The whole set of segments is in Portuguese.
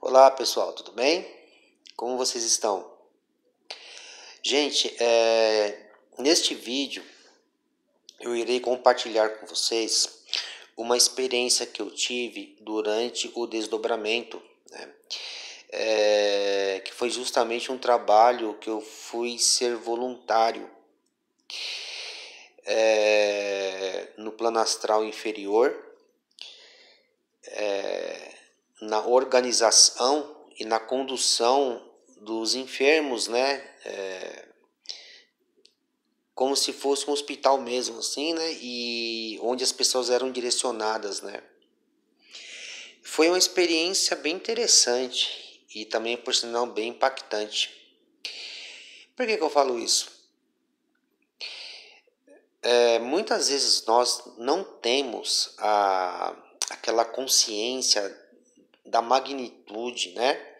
Olá pessoal, tudo bem? Como vocês estão? Gente, neste vídeo eu irei compartilhar com vocês uma experiência que eu tive durante o desdobramento, né? Que foi justamente um trabalho que eu fui ser voluntário no plano astral inferior, na organização e na condução dos enfermos, né? Como se fosse um hospital mesmo, assim, né? E onde as pessoas eram direcionadas, né? Foi uma experiência bem interessante e também, por sinal, bem impactante. Por que eu falo isso? Muitas vezes nós não temos aquela consciência da magnitude, né?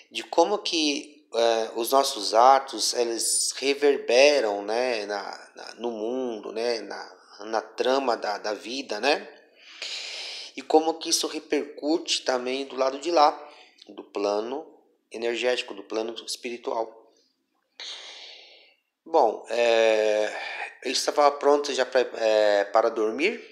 De como que os nossos atos eles reverberam, né? No mundo, né? Na trama da vida, né? E como que isso repercute também do lado de lá, do plano energético, do plano espiritual. Bom, eu estava pronto já para dormir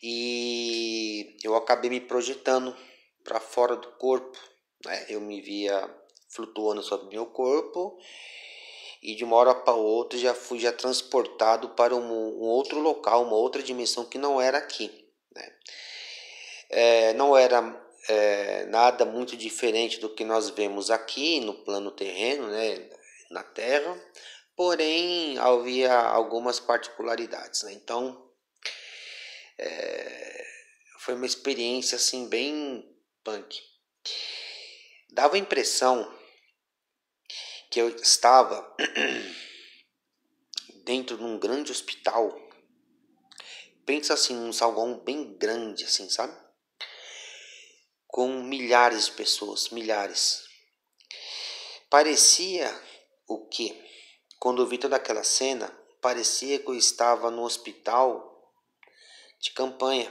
e eu acabei me projetando para fora do corpo, né? Eu me via flutuando sobre meu corpo e de uma hora para outra já fui transportado para um outro local, uma outra dimensão que não era aqui, né? Não era nada muito diferente do que nós vemos aqui no plano terreno, né, na Terra, porém havia algumas particularidades, né? Então foi uma experiência assim bem punk. Dava a impressão que eu estava dentro de um grande hospital. Pensa assim, num salão bem grande, assim, sabe? Com milhares de pessoas, milhares. Parecia o quê? Quando eu vi toda aquela cena, parecia que eu estava no hospital de campanha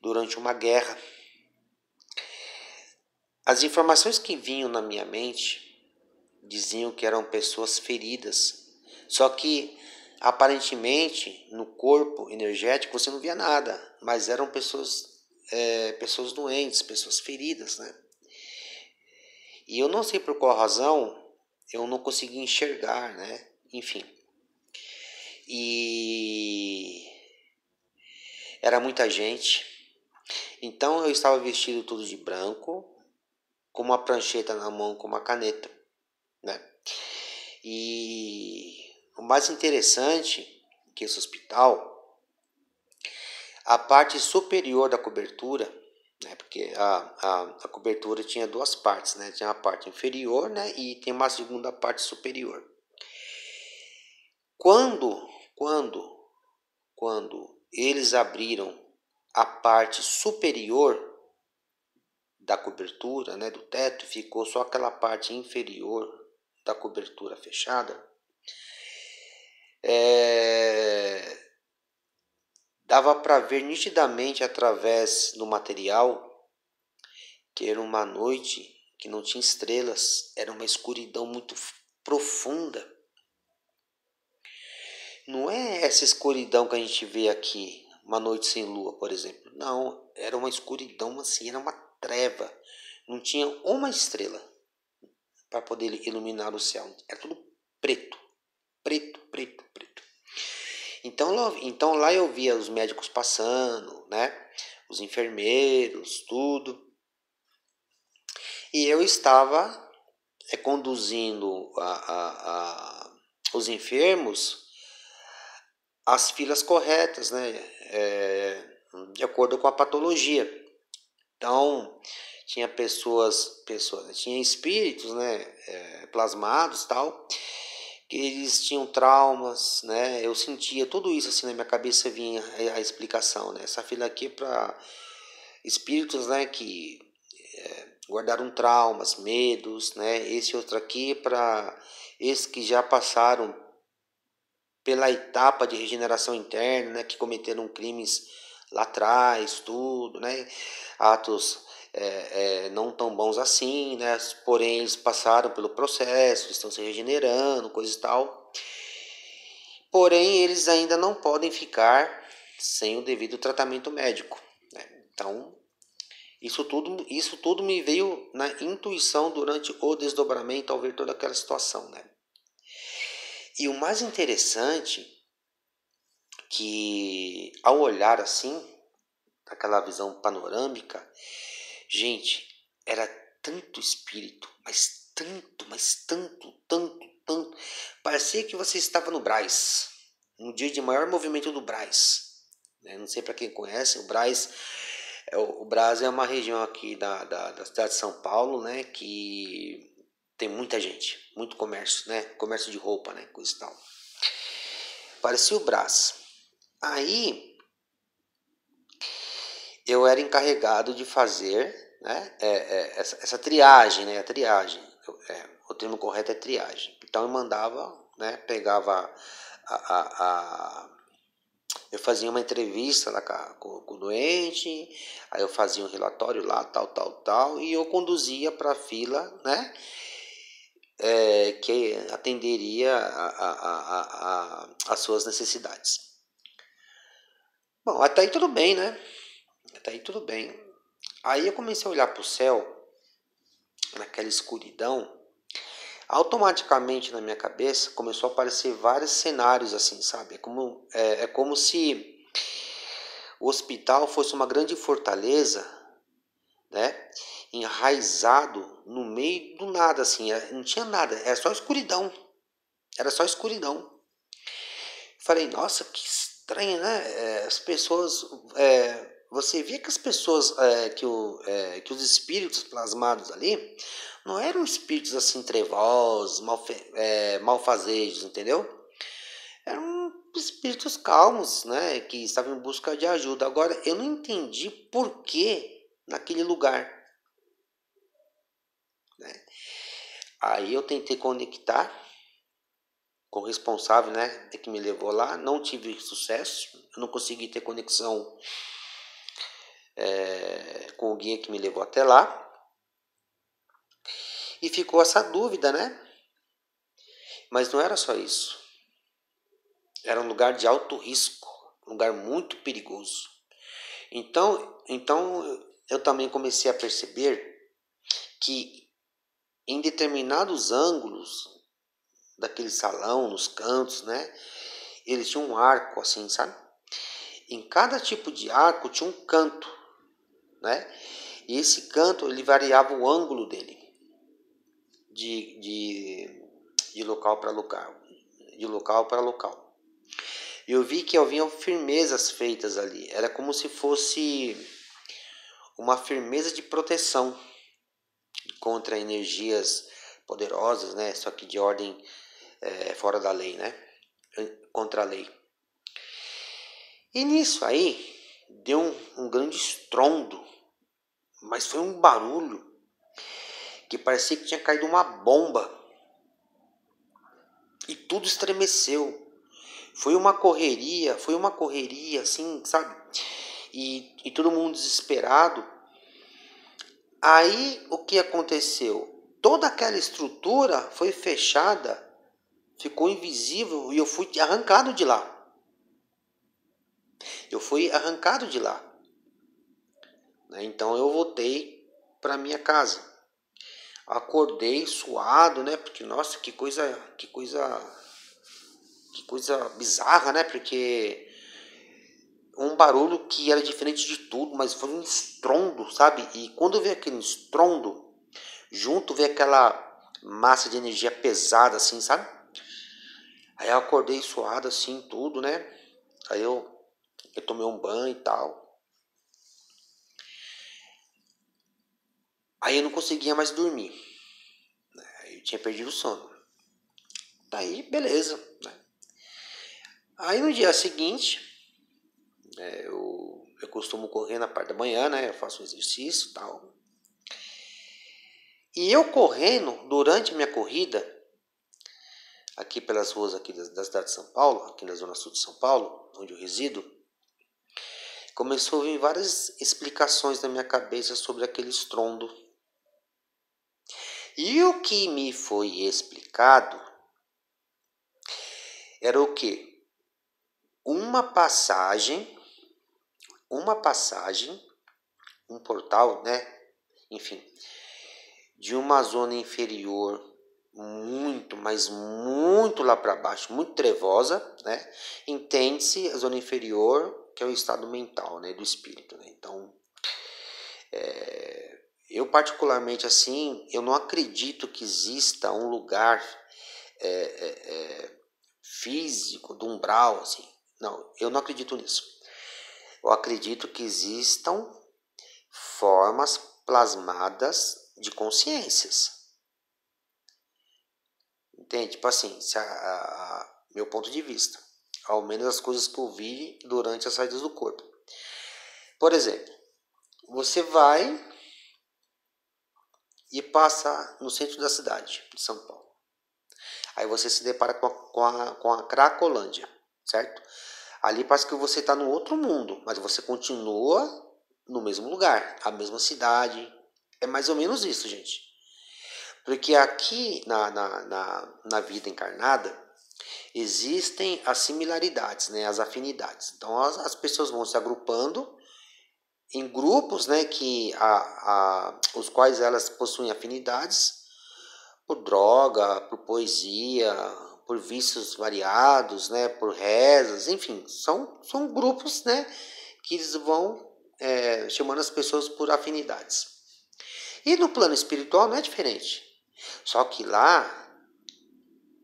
durante uma guerra. As informações que vinham na minha mente diziam que eram pessoas feridas, só que aparentemente no corpo energético você não via nada, mas eram pessoas doentes, pessoas feridas, né? E eu não sei por qual razão eu não conseguia enxergar, né? Enfim. E era muita gente. Então eu estava vestido todo de branco, com uma prancheta na mão, com uma caneta, né? E o mais interessante que esse hospital, a parte superior da cobertura, né? Porque a cobertura tinha duas partes, né? Tinha a parte inferior, né? E tem uma segunda parte superior. Quando eles abriram a parte superior da cobertura, né, do teto, ficou só aquela parte inferior da cobertura fechada, dava para ver nitidamente através do material que era uma noite que não tinha estrelas, era uma escuridão muito profunda. Não é essa escuridão que a gente vê aqui, uma noite sem lua, por exemplo. Não, era uma escuridão assim, era uma treva. Não tinha uma estrela para poder iluminar o céu. Era tudo preto, preto, preto, preto. Então lá eu via os médicos passando, né? Os enfermeiros, tudo. E eu estava conduzindo os enfermos às filas corretas, né? De acordo com a patologia. Então, tinha tinha espíritos, né, plasmados, tal, que eles tinham traumas, né? Eu sentia tudo isso assim na minha cabeça, vinha a explicação, né? Essa fila aqui é para espíritos, né, que guardaram traumas, medos, né? Esse outro aqui é para esses que já passaram pela etapa de regeneração interna, né, que cometeram crimes lá atrás, tudo, né? Atos não tão bons assim, né? Porém eles passaram pelo processo, estão se regenerando, coisa e tal. Porém eles ainda não podem ficar sem o devido tratamento médico, né? Então isso tudo me veio na intuição durante o desdobramento ao ver toda aquela situação, né? E o mais interessante que ao olhar assim, aquela visão panorâmica, gente, era tanto espírito, mas tanto. Parecia que você estava no Brás, no dia de maior movimento do Brás. Né? Não sei para quem conhece, o Brás o Brás é uma região aqui da cidade de São Paulo, né, que tem muita gente, muito comércio, né, comércio de roupa, né, coisa e tal. Parecia o Brás. Aí eu era encarregado de fazer, né, essa triagem, né, a triagem. O termo correto é triagem. Então eu mandava, né, pegava eu fazia uma entrevista lá com o doente, aí eu fazia um relatório lá, tal, e eu conduzia para a fila, né, que atenderia as suas necessidades. Bom, até aí tudo bem, né? Até aí tudo bem. Aí eu comecei a olhar para o céu, naquela escuridão, automaticamente na minha cabeça começou a aparecer vários cenários assim, sabe? É como se o hospital fosse uma grande fortaleza, né? Enraizado no meio do nada, assim, não tinha nada, era só escuridão. Era só escuridão. Falei, nossa, que estranho, né? As pessoas. Você via que as pessoas, que os espíritos plasmados ali não eram espíritos assim trevosos, malfazejos, entendeu? Eram espíritos calmos, né? Que estavam em busca de ajuda. Agora, eu não entendi por que naquele lugar. Né? Aí eu tentei conectar com o responsável, né, que me levou lá, não tive sucesso, eu não consegui ter conexão com o guia que me levou até lá, e ficou essa dúvida, né, mas não era só isso, era um lugar de alto risco, um lugar muito perigoso, então eu também comecei a perceber que em determinados ângulos daquele salão, nos cantos, né, eles tinham um arco assim, sabe? Em cada tipo de arco tinha um canto, né? E esse canto ele variava o ângulo dele de local para local, de local para local. Eu vi que haviam firmezas feitas ali. Era como se fosse uma firmeza de proteção contra energias poderosas, né? Só que de ordem fora da lei, né? Contra a lei. E nisso aí deu um grande estrondo, mas foi um barulho que parecia que tinha caído uma bomba e tudo estremeceu. Foi uma correria assim, sabe? E todo mundo desesperado. Aí o que aconteceu? Toda aquela estrutura foi fechada, ficou invisível e eu fui arrancado de lá. Eu fui arrancado de lá. Então eu voltei para minha casa. Acordei suado, né? Porque nossa, que coisa bizarra, né? Porque um barulho que era diferente de tudo, mas foi um estrondo, sabe? E quando veio aquele estrondo, junto veio aquela massa de energia pesada, assim, sabe? Aí eu acordei suado, assim, tudo, né? Aí eu tomei um banho e tal. Aí eu não conseguia mais dormir. Eu tinha perdido o sono. Daí, beleza, né? Aí no dia seguinte, eu costumo correr na parte da manhã, né? Eu faço um exercício e tal. E eu correndo, durante a minha corrida, aqui pelas ruas aqui da cidade de São Paulo, aqui na zona sul de São Paulo, onde eu resido, começou a vir várias explicações na minha cabeça sobre aquele estrondo. E o que me foi explicado era o quê? Uma passagem, um portal, né? Enfim, de uma zona inferior muito, mas muito lá para baixo, muito trevosa, né? Entende-se a zona inferior, que é o estado mental, né, do espírito, né? Então, eu particularmente assim, eu não acredito que exista um lugar físico, do umbral, assim. Não, eu não acredito nisso. Eu acredito que existam formas plasmadas de consciências. Entende? Tipo assim, meu ponto de vista. Ao menos as coisas que eu vi durante as saídas do corpo. Por exemplo, você vai e passa no centro da cidade de São Paulo. Aí você se depara com a Cracolândia, certo? Ali parece que você está no outro mundo, mas você continua no mesmo lugar, a mesma cidade. É mais ou menos isso, gente. Porque aqui na vida encarnada existem as similaridades, né, as afinidades. Então as pessoas vão se agrupando em grupos, né, os quais elas possuem afinidades por droga, por poesia, por vícios variados, né, por rezas, enfim, são grupos, né, que eles vão chamando as pessoas por afinidades. E no plano espiritual não é diferente. Só que lá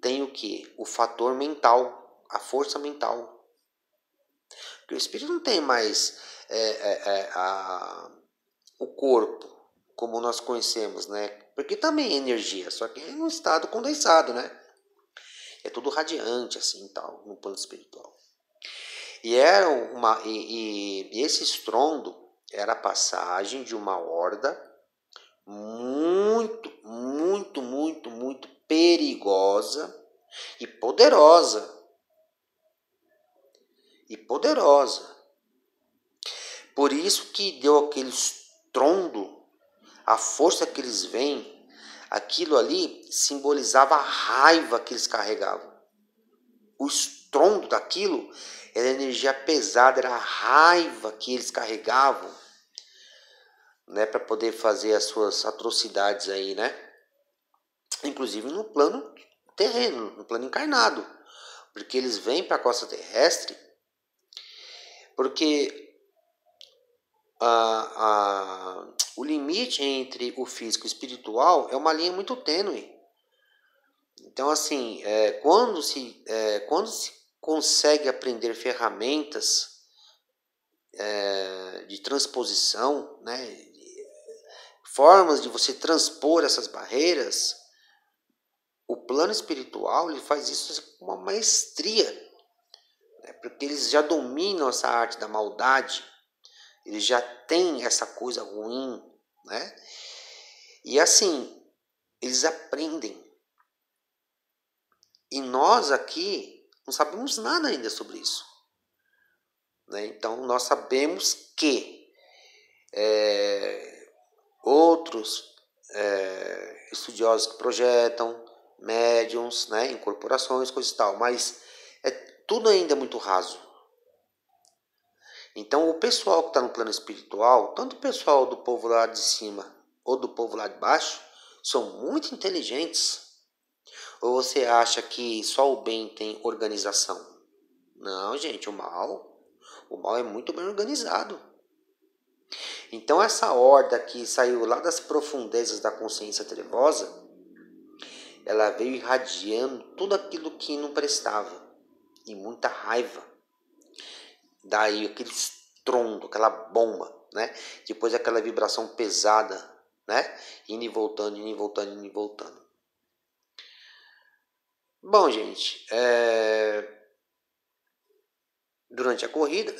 tem o que? O fator mental, a força mental. Porque o espírito não tem mais o corpo como nós conhecemos, né? Porque também é energia, só que é um estado condensado, né? É tudo radiante assim, tal, no plano espiritual. E esse estrondo era a passagem de uma horda muito, muito, muito, muito perigosa e poderosa. Por isso que deu aquele estrondo, a força que eles veem, aquilo ali simbolizava a raiva que eles carregavam. O estrondo daquilo era energia pesada, era a raiva que eles carregavam, né, para poder fazer as suas atrocidades aí, né? Inclusive no plano terreno, no plano encarnado, porque eles vêm para a costa terrestre, porque o limite entre o físico e o espiritual é uma linha muito tênue. Então, assim, quando se consegue aprender ferramentas de transposição, né, formas de você transpor essas barreiras, o plano espiritual ele faz isso com uma maestria, né, porque eles já dominam essa arte da maldade, eles já têm essa coisa ruim, né? E assim, eles aprendem. E nós aqui não sabemos nada ainda sobre isso, né? Então nós sabemos que outros estudiosos que projetam, médiums, né, incorporações, coisa e tal, mas é tudo ainda muito raso. Então o pessoal que está no plano espiritual, tanto o pessoal do povo lá de cima ou do povo lá de baixo, são muito inteligentes. Ou você acha que só o bem tem organização? Não, gente, o mal é muito bem organizado. Então essa horda que saiu lá das profundezas da consciência trevosa, ela veio irradiando tudo aquilo que não prestava e muita raiva. Daí aquele estrondo, aquela bomba, né? Depois aquela vibração pesada, né? Indo e voltando, indo e voltando, indo e voltando. Bom, gente, durante a corrida,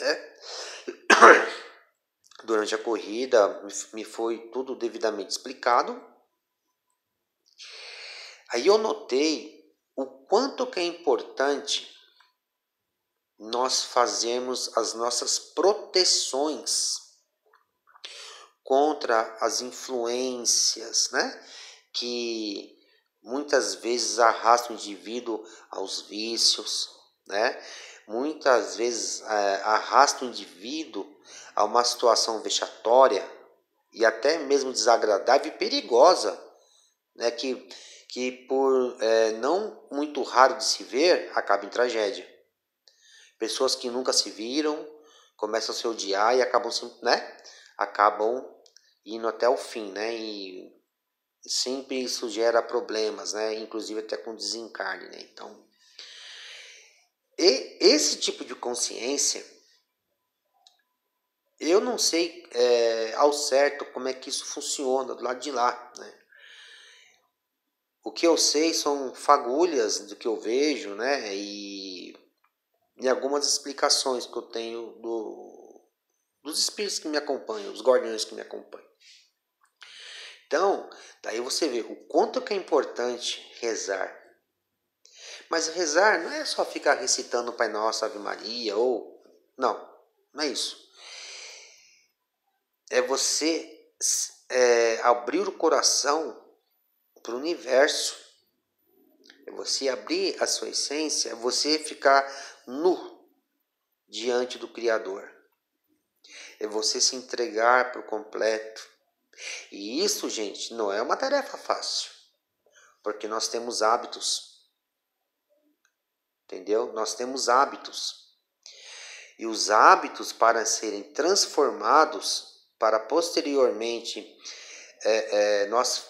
durante a corrida me foi tudo devidamente explicado. Aí eu notei o quanto que é importante nós fazermos as nossas proteções contra as influências, né, que muitas vezes arrastam o indivíduo aos vícios, né? Muitas vezes arrastam o indivíduo a uma situação vexatória e até mesmo desagradável e perigosa, né? Que por não muito raro de se ver, acaba em tragédia. Pessoas que nunca se viram começam a se odiar e acabam, né? Acabam indo até o fim, né? E sempre isso gera problemas, né? Inclusive até com desencarne, né? Então, esse tipo de consciência, eu não sei ao certo como é que isso funciona do lado de lá, né? O que eu sei são fagulhas do que eu vejo, né? E algumas explicações que eu tenho dos espíritos que me acompanham, os guardiões que me acompanham. Então, daí você vê o quanto que é importante rezar. Mas rezar não é só ficar recitando o Pai Nosso, Ave Maria, ou... Não é isso. É você abrir o coração para o universo. É você abrir a sua essência, é você ficar nu diante do Criador. É você se entregar por completo. E isso, gente, não é uma tarefa fácil. Porque nós temos hábitos. Entendeu? Nós temos hábitos. E os hábitos, para serem transformados, para posteriormente nós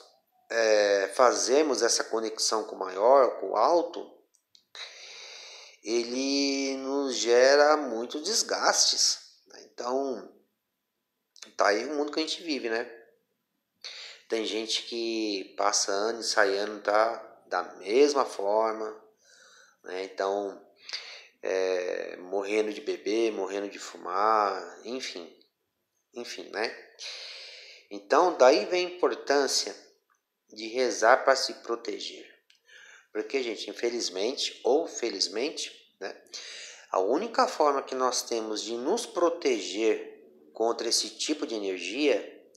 fazermos essa conexão com o maior, com o alto, ele nos gera muitos desgastes. Então, tá aí o mundo que a gente vive, né? Tem gente que passa ano e sai ano, tá da mesma forma, né? Então, morrendo de beber, morrendo de fumar, enfim, né? Então, daí vem a importância de rezar para se proteger. Porque, gente, infelizmente ou felizmente, né, a única forma que nós temos de nos proteger contra esse tipo de energia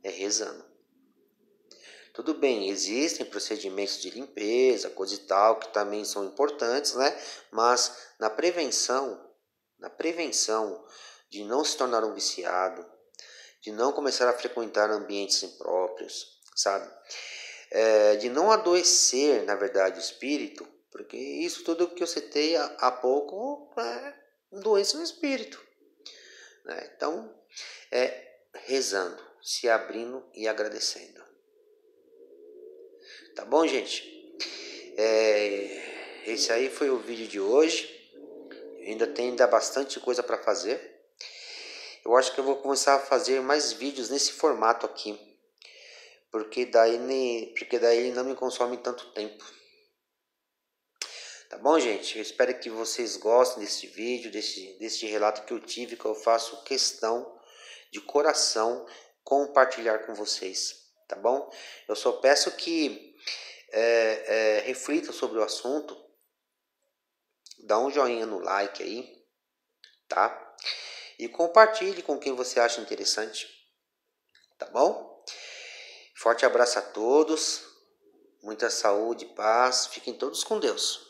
é rezando. Tudo bem, existem procedimentos de limpeza, coisa e tal, que também são importantes, né? Mas na prevenção de não se tornar um viciado, de não começar a frequentar ambientes impróprios, sabe? De não adoecer, na verdade, o espírito, porque isso tudo que eu citei há pouco é doença no espírito, né? Então, rezando, se abrindo e agradecendo. Tá bom, gente? Esse aí foi o vídeo de hoje. Ainda tem bastante coisa para fazer. Eu acho que eu vou começar a fazer mais vídeos nesse formato aqui, porque daí ele não me consome tanto tempo. Tá bom, gente? Eu espero que vocês gostem desse vídeo, desse relato que eu tive, que eu faço questão de coração compartilhar com vocês, tá bom? Eu só peço que reflitam sobre o assunto, dá um joinha no like aí, tá? E compartilhe com quem você acha interessante, tá bom? Forte abraço a todos, muita saúde, paz, fiquem todos com Deus.